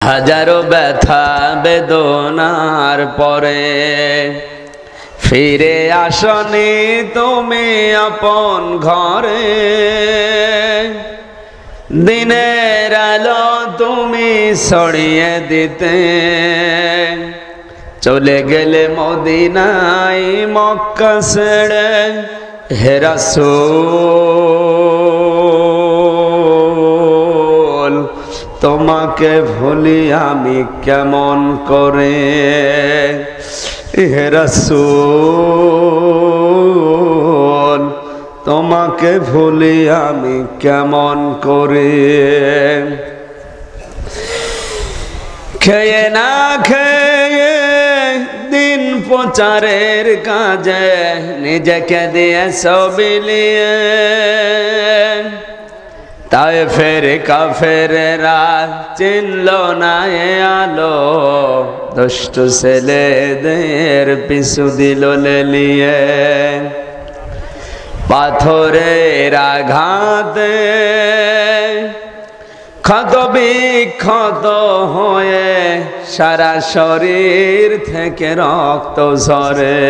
হাজারো ব্যথা বেদনার পরে ফিরে আসনি তুমি আপন ঘরে। দিনের আলো তুমি ছড়িয়ে দিতে চলে গেলে মদিনায় মক্কা ছেড়ে। হে রাসূল তোমাকে ভুলি আমি কেমন করে। হে রাসূল তোমাকে ভুলি আমি কেমন করে। খেয়ে না খেয়ে দিন প্রচারের কাজে নিজেকে দিয়ে বিলিয়ে তায়েফের কাফেরেরা চিনল না এ আলো। দুষ্ট ছেলেদের পিছু দিল লেলিয়ে। পাথরের আঘাতে ক্ষত বিক্ষত হয়ে সারা শরীর থেকে রক্ত ঝরে।